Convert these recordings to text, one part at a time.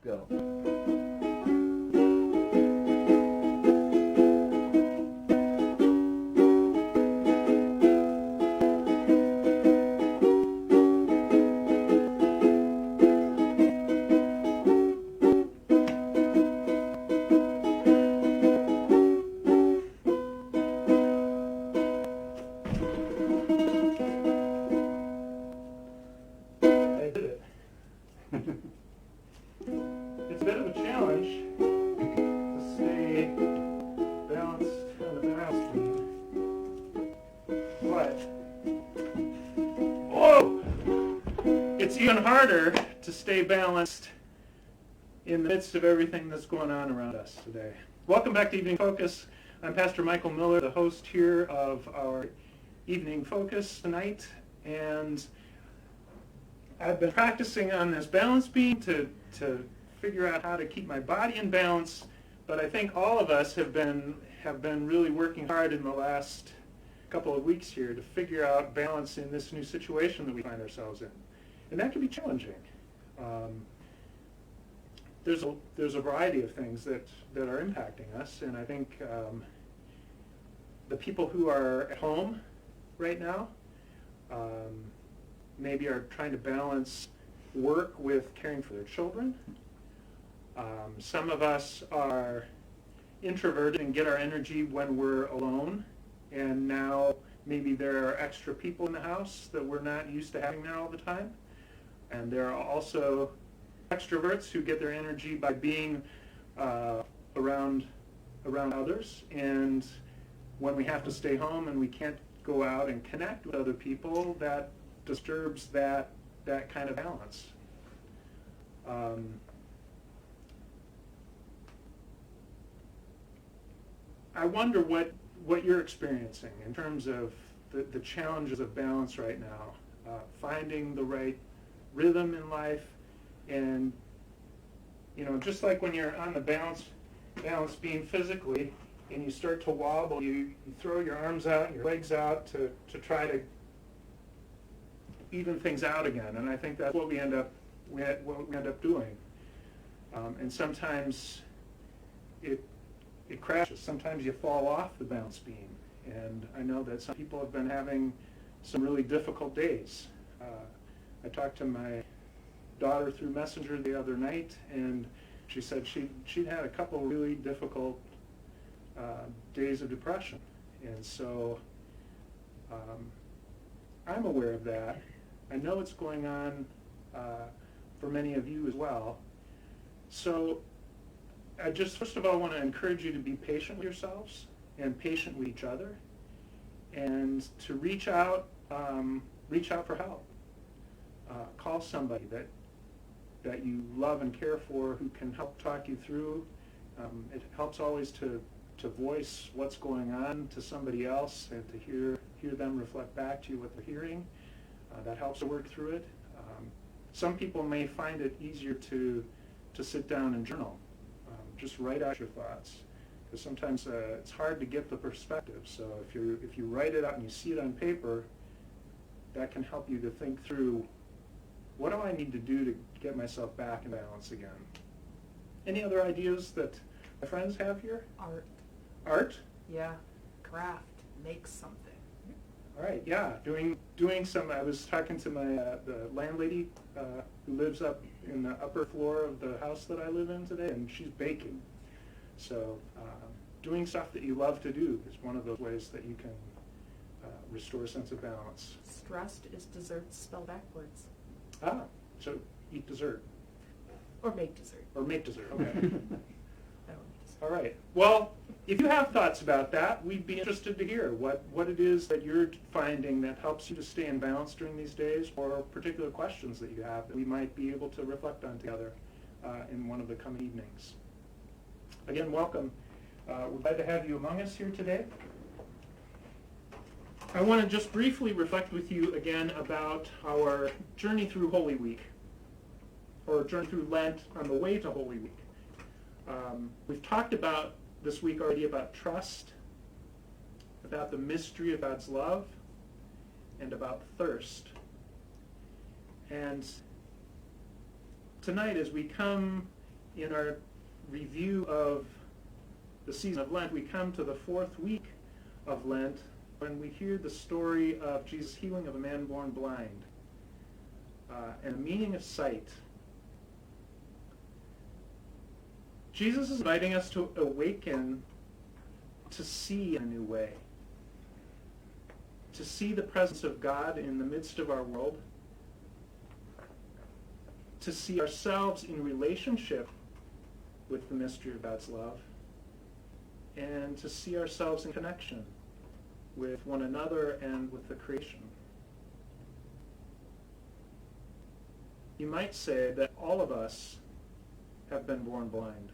Go. I did it. It's a bit of a challenge to stay balanced on the balance beam, but whoa! It's even harder to stay balanced in the midst of everything that's going on around us today. Welcome back to Evening Focus. I'm Pastor Michael Miller, the host here of our Evening Focus tonight, and I've been practicing on this balance beam to figure out how to keep my body in balance, but I think all of us have been really working hard in the last couple of weeks here to figure out balance in this new situation that we find ourselves in, and that can be challenging. There's a variety of things that are impacting us, and I think the people who are at home right now maybe are trying to balance work with caring for their children. Some of us are introverted and get our energy when we're alone, and now maybe there are extra people in the house that we're not used to having there all the time. And there are also extroverts who get their energy by being around others, and when we have to stay home and we can't go out and connect with other people, that disturbs that kind of balance. I wonder what you're experiencing in terms of the challenges of balance right now, finding the right rhythm in life, and just like when you're on the balance beam physically and you start to wobble, you throw your arms out and your legs out to try to even things out again, and I think that's what we end up doing. And sometimes it crashes. Sometimes you fall off the balance beam, and I know that some people have been having some really difficult days. I talked to my daughter through Messenger the other night, and she said she'd had a couple really difficult days of depression, and so I'm aware of that. I know it's going on for many of you as well. So I just first of all want to encourage you to be patient with yourselves and patient with each other, and to reach out for help. Call somebody that you love and care for who can help talk you through. It helps always to voice what's going on to somebody else and to hear them reflect back to you what they're hearing. That helps to work through it. Some people may find it easier to sit down and journal. Just write out your thoughts, because sometimes it's hard to get the perspective. So if you write it out and you see it on paper, that can help you to think through, what do I need to do to get myself back in balance again? Any other ideas that my friends have here? Art. Art? Yeah. Craft. Make something. All right, yeah, doing some. I was talking to my the landlady who lives up in the upper floor of the house that I live in today, and she's baking. So doing stuff that you love to do is one of those ways that you can restore a sense of balance. Stressed is dessert spelled backwards. Ah, so eat dessert. Or make dessert. Or make dessert, okay. I don't make dessert. All right. Well, if you have thoughts about that, we'd be interested to hear what it is that you're finding that helps you to stay in balance during these days, or particular questions that you have that we might be able to reflect on together in one of the coming evenings. Again, welcome. We're glad to have you among us here today. I want to just briefly reflect with you again about our journey through Holy Week, or journey through Lent on the way to Holy Week. We've talked about this week already about trust, about the mystery of God's love, and about thirst. And tonight, as we come in our review of the season of Lent, we come to the fourth week of Lent when we hear the story of Jesus' healing of a man born blind and the meaning of sight. Jesus is inviting us to awaken to see in a new way, to see the presence of God in the midst of our world, to see ourselves in relationship with the mystery of God's love, and to see ourselves in connection with one another and with the creation. You might say that all of us have been born blind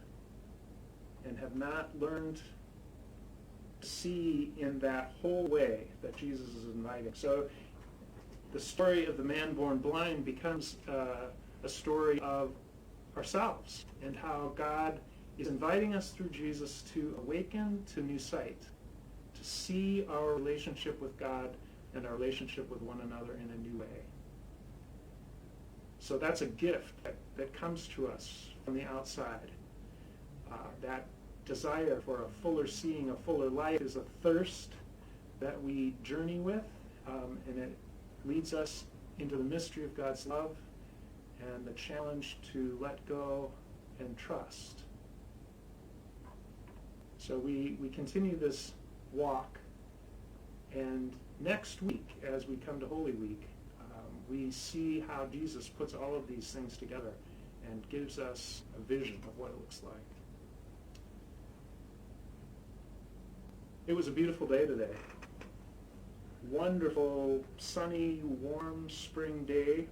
and have not learned to see in that whole way that Jesus is inviting. So the story of the man born blind becomes a story of ourselves and how God is inviting us through Jesus to awaken to new sight, to see our relationship with God and our relationship with one another in a new way. So that's a gift that comes to us from the outside. That desire for a fuller seeing, a fuller light is a thirst that we journey with, and it leads us into the mystery of God's love and the challenge to let go and trust. So we continue this walk, and next week, as we come to Holy Week, we see how Jesus puts all of these things together and gives us a vision of what it looks like. It was a beautiful day today. Wonderful, sunny, warm spring day.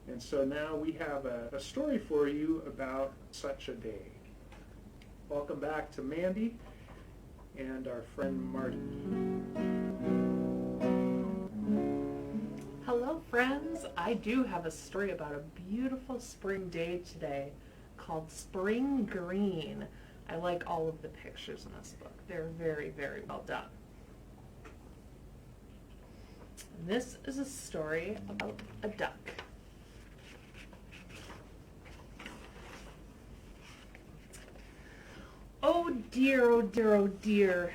And so now we have a story for you about such a day. Welcome back to Mandy and our friend Marty. Hello, friends. I do have a story about a beautiful spring day today called Spring Green. I like all of the pictures in this book. They're very, very well done. And this is a story about a duck. Oh dear, oh dear, oh dear.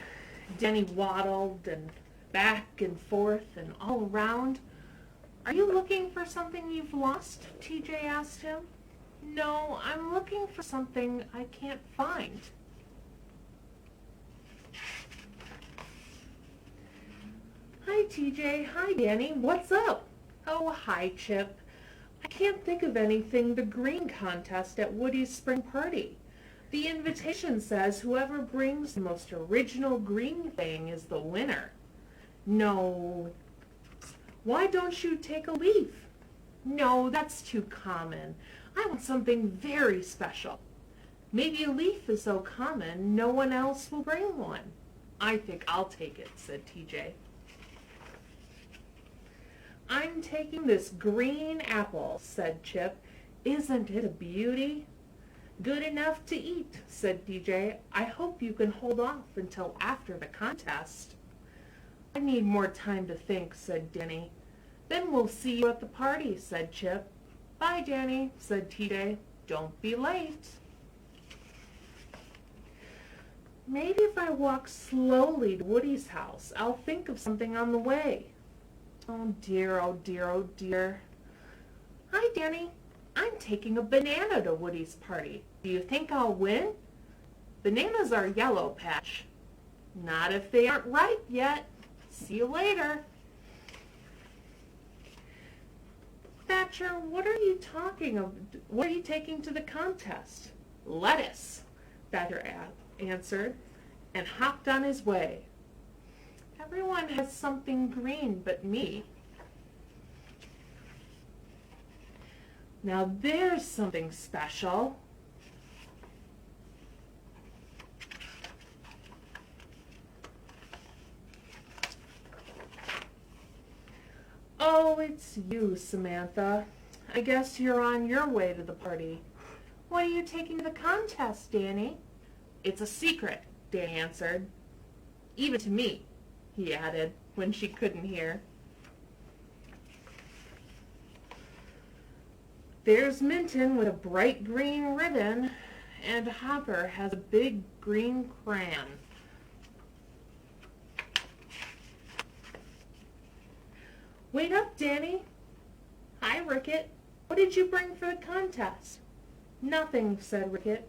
Danny waddled and back and forth and all around. Are you looking for something you've lost? TJ asked him. No, I'm looking for something I can't find. Hi, TJ. Hi, Danny. What's up? Oh, hi, Chip. I can't think of anything. The green contest at Woody's spring party. The invitation says whoever brings the most original green thing is the winner. No. Why don't you take a leaf? No, that's too common. I want something very special. Maybe a leaf is so common, no one else will bring one. I think I'll take it, said TJ. I'm taking this green apple, said Chip. Isn't it a beauty? Good enough to eat, said TJ. I hope you can hold off until after the contest. I need more time to think, said Danny. Then we'll see you at the party, said Chip. Bye, Danny, said TJ. Don't be late. Maybe if I walk slowly to Woody's house, I'll think of something on the way. Oh dear, oh dear, oh dear. Hi, Danny. I'm taking a banana to Woody's party. Do you think I'll win? Bananas are yellow, Patch. Not if they aren't ripe yet. See you later. Thatcher, what are you talking of? What are you taking to the contest? Lettuce, Thatcher answered, and hopped on his way. Everyone has something green but me. Now there's something special. Oh, it's you, Samantha. I guess you're on your way to the party. What are you taking to the contest, Danny? It's a secret, Danny answered. Even to me, he added, when she couldn't hear. There's Minton with a bright green ribbon, and Hopper has a big green crayon. Wait up, Danny. Hi, Ricket. What did you bring for the contest? Nothing, said Ricket.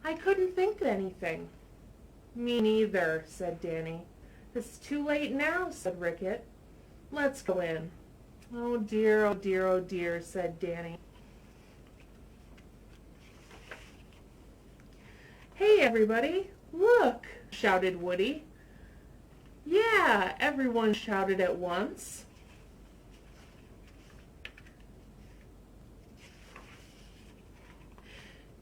I couldn't think of anything. Me neither, said Danny. It's too late now, said Ricket. Let's go in. Oh dear, oh dear, oh dear, said Danny. Hey, everybody, look, shouted Woody. Yeah, everyone shouted at once.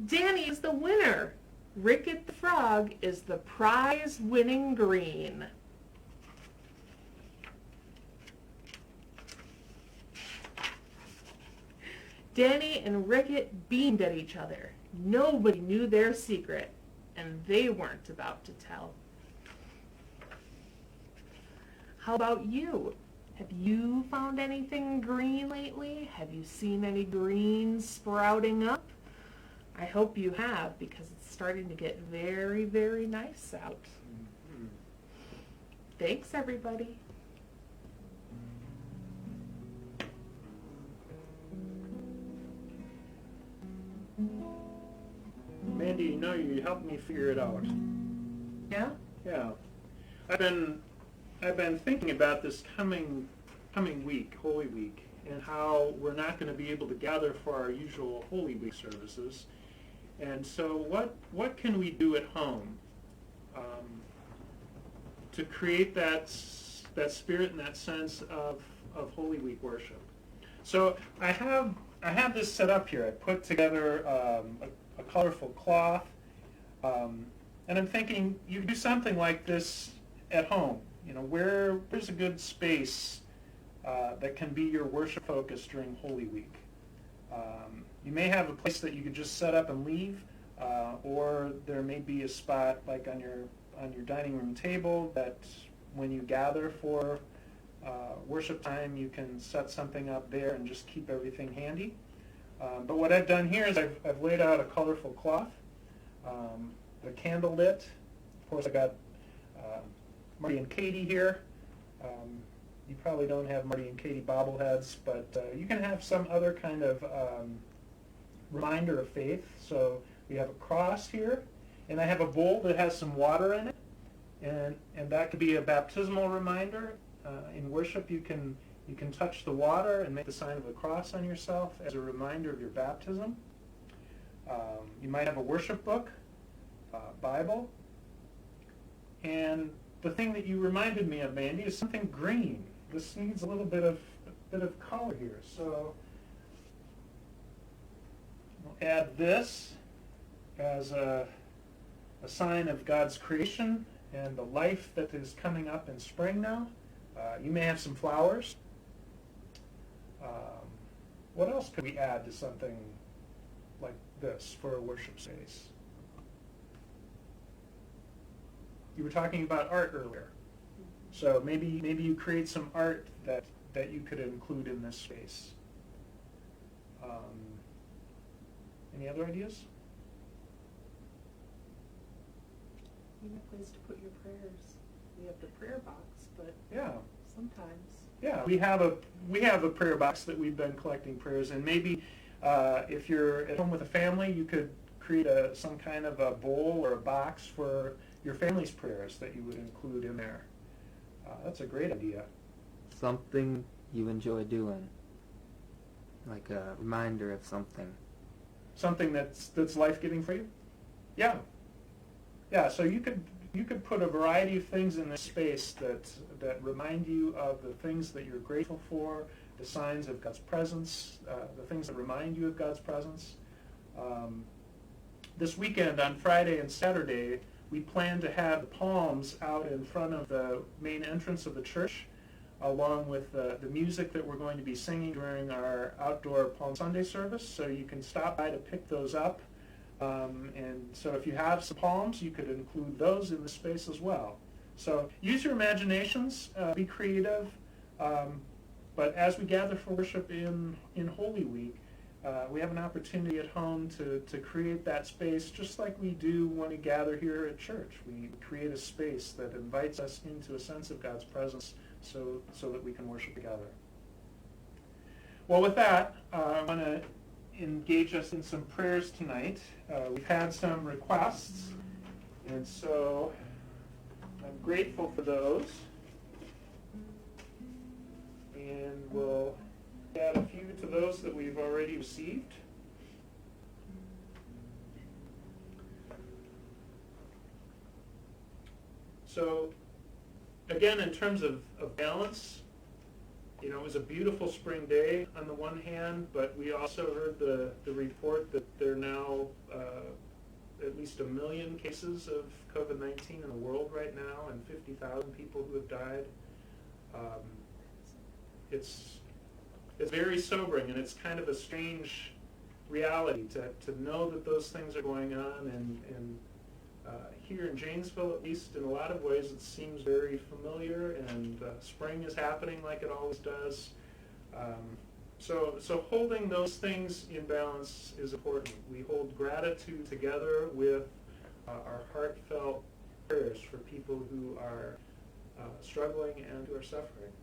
Danny is the winner. Ricket the Frog is the prize-winning green. Danny and Ricket beamed at each other. Nobody knew their secret, and they weren't about to tell. How about you? Have you found anything green lately? Have you seen any greens sprouting up? I hope you have, because it's starting to get very, very nice out. Mm-hmm. Thanks, everybody. Mandy, you know, you helped me figure it out. Yeah? Yeah. I've been thinking about this coming week, Holy Week, and how we're not going to be able to gather for our usual Holy Week services. And so what can we do at home to create that spirit and that sense of Holy Week worship? So I have this set up here. I put together a colorful cloth, and I'm thinking you do something like this at home. You know, where's a good space that can be your worship focus during Holy Week? You may have a place that you could just set up and leave, or there may be a spot like on your dining room table that when you gather for worship time, you can set something up there and just keep everything handy. But what I've done here is I've laid out a colorful cloth, the candle lit. Of course, I got Marty and Katie here. You probably don't have Marty and Katie bobbleheads, but you can have some other kind of reminder of faith. So we have a cross here, and I have a bowl that has some water in it, and that could be a baptismal reminder. In worship, you can touch the water and make the sign of the cross on yourself as a reminder of your baptism. You might have a worship book, Bible, and the thing that you reminded me of, Mandy, is something green. This needs a little bit of color here. So we'll add this as a sign of God's creation and the life that is coming up in spring now. You may have some flowers. What else could we add to something like this for a worship space? You were talking about art earlier. So maybe you create some art that you could include in this space. Any other ideas? You have a place to put your prayers. We have the prayer box, but Yeah. sometimes. Yeah, we have a prayer box that we've been collecting prayers in. Maybe if you're at home with a family, you could create some kind of a bowl or a box for your family's prayers that you would include in there. That's a great idea. Something you enjoy doing, like a reminder of something. Something that's life-giving for you? Yeah. Yeah, so you could put a variety of things in this space that remind you of the things that you're grateful for, the signs of God's presence, the things that remind you of God's presence. This weekend, on Friday and Saturday, we plan to have the palms out in front of the main entrance of the church, along with the music that we're going to be singing during our outdoor Palm Sunday service. So you can stop by to pick those up. And so if you have some palms, you could include those in the space as well. So use your imaginations, be creative. But as we gather for worship in Holy Week, we have an opportunity at home to create that space just like we do when we gather here at church. We create a space that invites us into a sense of God's presence so that we can worship together. Well, with that, I want to engage us in some prayers tonight. We've had some requests, and so I'm grateful for those. And we'll add a few to those that we've already received. So, again, in terms of balance, you know, it was a beautiful spring day on the one hand, but we also heard the report that there are now at least 1 million cases of COVID-19 in the world right now, and 50,000 people who have died. It's very sobering, and it's kind of a strange reality to know that those things are going on, and here in Janesville, at least in a lot of ways, it seems very familiar, and spring is happening like it always does. So holding those things in balance is important. We hold gratitude together with our heartfelt prayers for people who are struggling and who are suffering.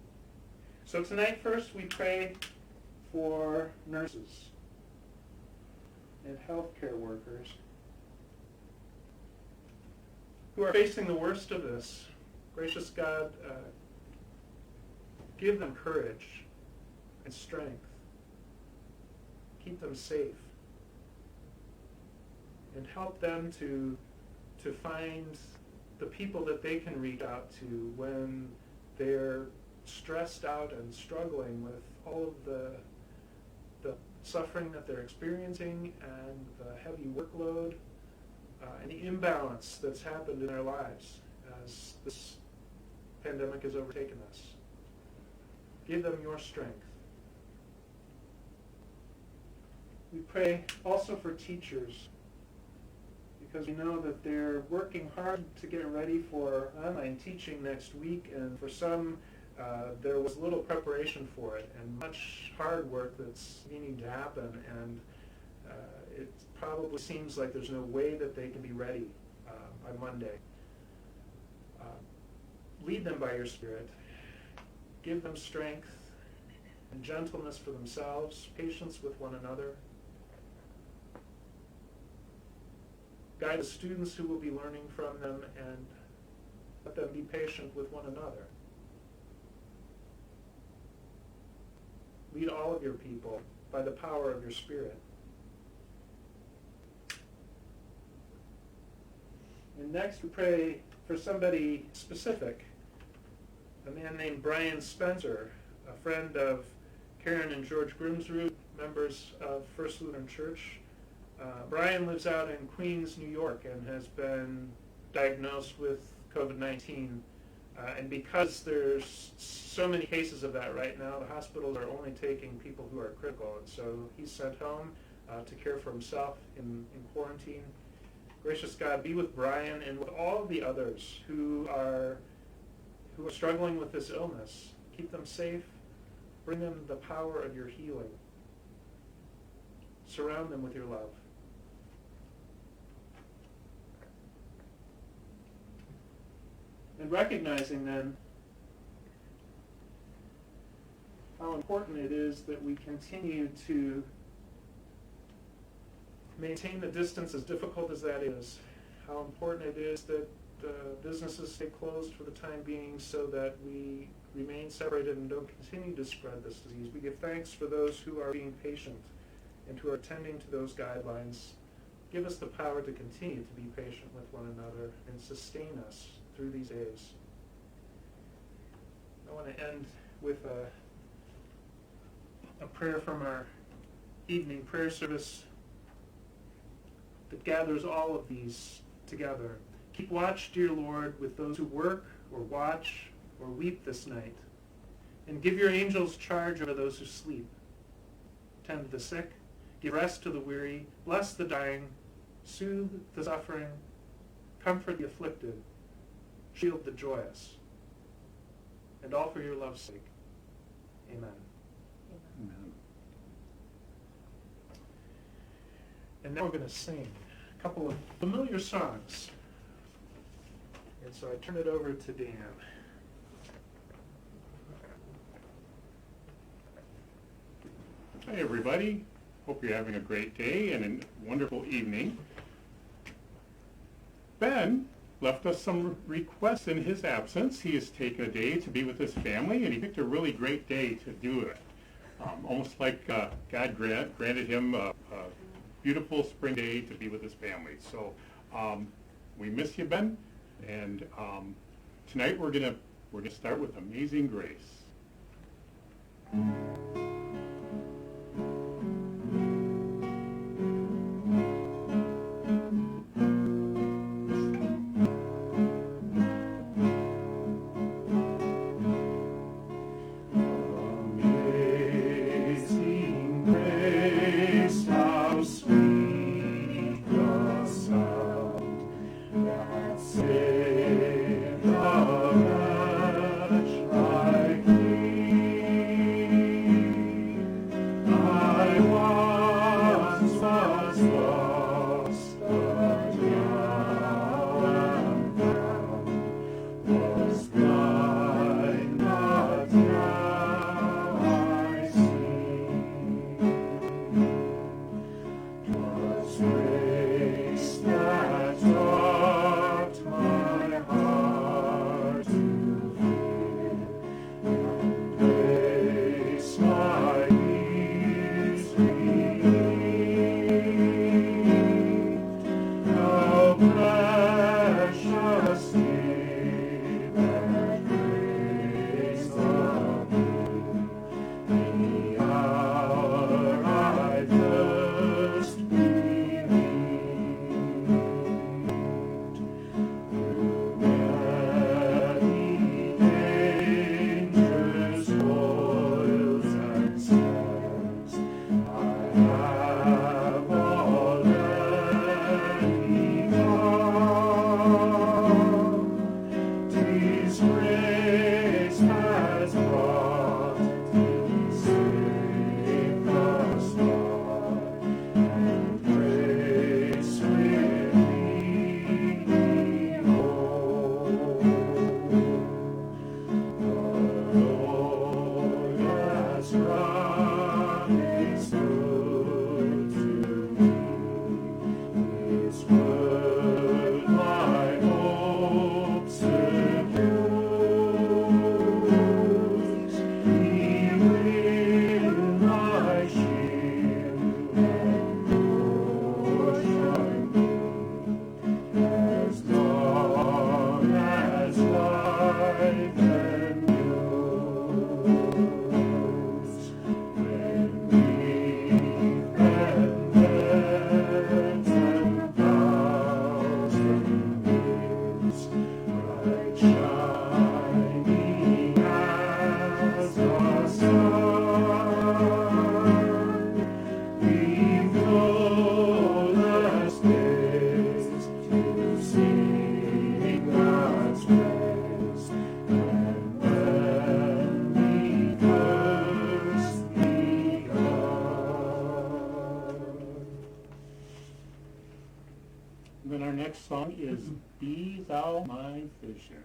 So tonight, first, we pray for nurses and healthcare workers who are facing the worst of this. Gracious God, give them courage and strength. Keep them safe. And help them to find the people that they can reach out to when they're stressed out and struggling with all of the suffering that they're experiencing and the heavy workload and the imbalance that's happened in their lives as this pandemic has overtaken us. Give them your strength. We pray also for teachers, because we know that they're working hard to get ready for online teaching next week, and for some there was little preparation for it and much hard work that's needing to happen, and it probably seems like there's no way that they can be ready by Monday. Lead them by your Spirit. Give them strength and gentleness for themselves, patience with one another. Guide the students who will be learning from them, and let them be patient with one another. Lead all of your people by the power of your Spirit. And next we pray for somebody specific, a man named Brian Spencer, a friend of Karen and George Grimsrud, members of First Lutheran Church. Brian lives out in Queens, New York, and has been diagnosed with COVID-19. And because there's so many cases of that right now, the hospitals are only taking people who are critical. And so he's sent home to care for himself in quarantine. Gracious God, be with Brian and with all of the others who are struggling with this illness. Keep them safe. Bring them the power of your healing. Surround them with your love. And recognizing then how important it is that we continue to maintain the distance, as difficult as that is, how important it is that businesses stay closed for the time being so that we remain separated and don't continue to spread this disease. We give thanks for those who are being patient and who are attending to those guidelines. Give us the power to continue to be patient with one another and sustain us through these days. I want to end with a prayer from our evening prayer service that gathers all of these together. Keep watch, dear Lord, with those who work or watch or weep this night, and give your angels charge over those who sleep. Tend the sick, give rest to the weary, bless the dying, soothe the suffering, comfort the afflicted, shield the joyous, and all for your love's sake. Amen. Amen. And now we're going to sing a couple of familiar songs. And so I turn it over to Dan. Hi everybody, hope you're having a great day and a wonderful evening. Ben left us some requests in his absence. He has taken a day to be with his family and he picked a really great day to do it. Almost like God granted him a beautiful spring day to be with his family. So we miss you, Ben, and tonight we're gonna start with Amazing Grace. Then our next song is Be Thou My Vision.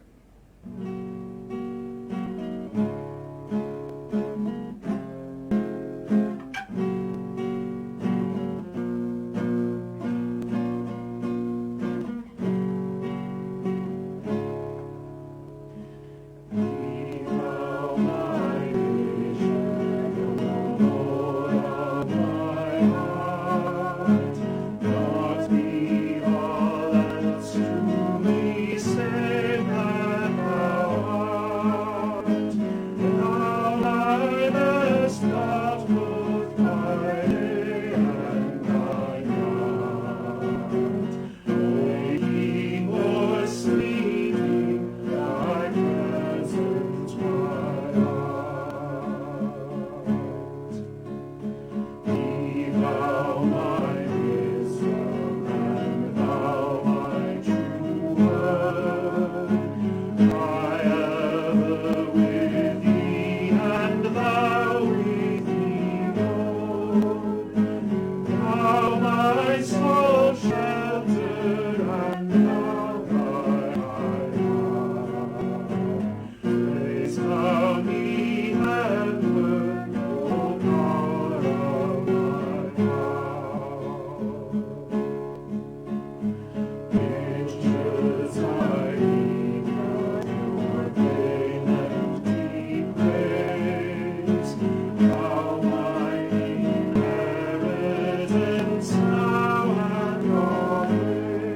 Say that thou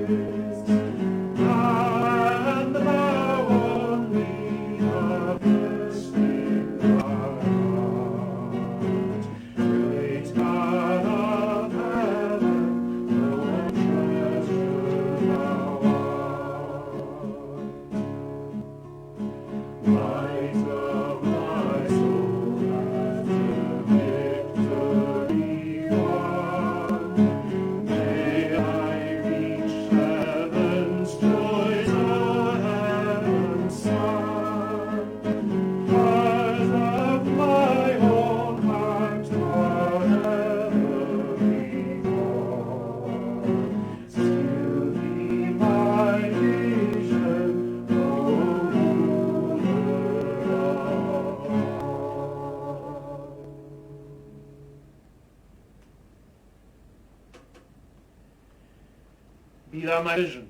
and thou only uplifting thy heart. Great God of heaven, no treasure thou art. Light of my soul, after victory won, may I reach heaven's joys, O heaven's Son. Heart of my own heart, whatever befall, still be my vision, O ruler of all. Be thou my vision,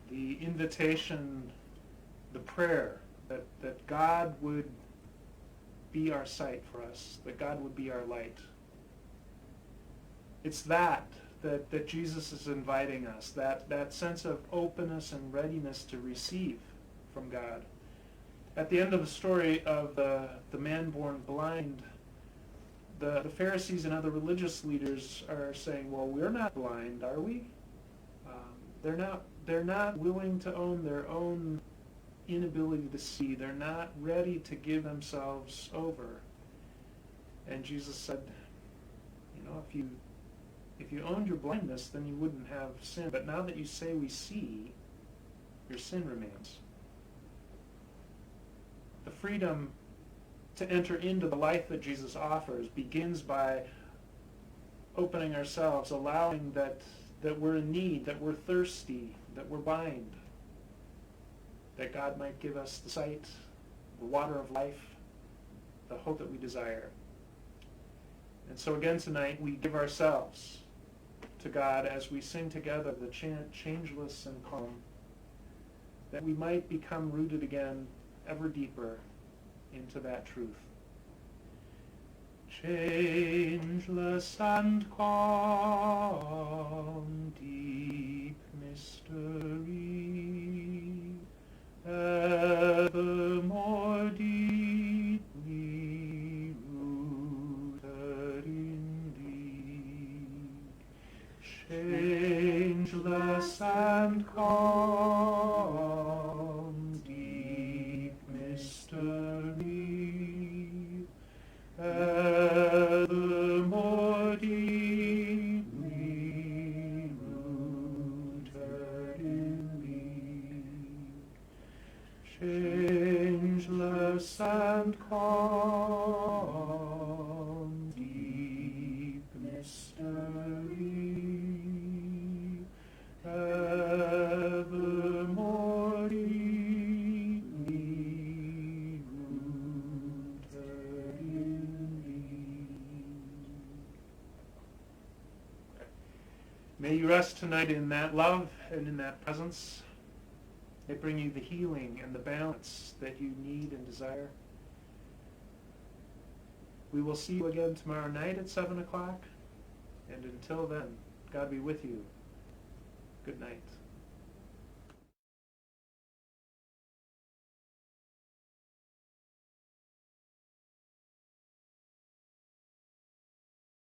the invitation, the prayer that God would be our sight for us, that God would be our light. It's that Jesus is inviting us, that sense of openness and readiness to receive from God. At the end of the story of the man born blind, the Pharisees and other religious leaders are saying, well, we're not blind, are we? They're not willing to own their own inability to see. They're not ready to give themselves over. And Jesus said, if you owned your blindness, then you wouldn't have sin. But now that you say we see, your sin remains. The freedom to enter into the life that Jesus offers begins by opening ourselves, allowing that we're in need, that we're thirsty, that we're blind, that God might give us the sight, the water of life, the hope that we desire. And so again tonight, we give ourselves to God as we sing together the chant, changeless and calm, that we might become rooted again ever deeper into that truth. Changeless and calm, deep mystery, evermore deeply rooted in thee. Changeless and calm, deep mystery, evermore deeply rooted in thee. Changeless and calm, deep mystery, evermore deeply rooted in thee. May you rest tonight in that love and in that presence. May it bring you the healing and the balance that you need and desire. We will see you again tomorrow night at 7 o'clock. And until then, God be with you. Good night.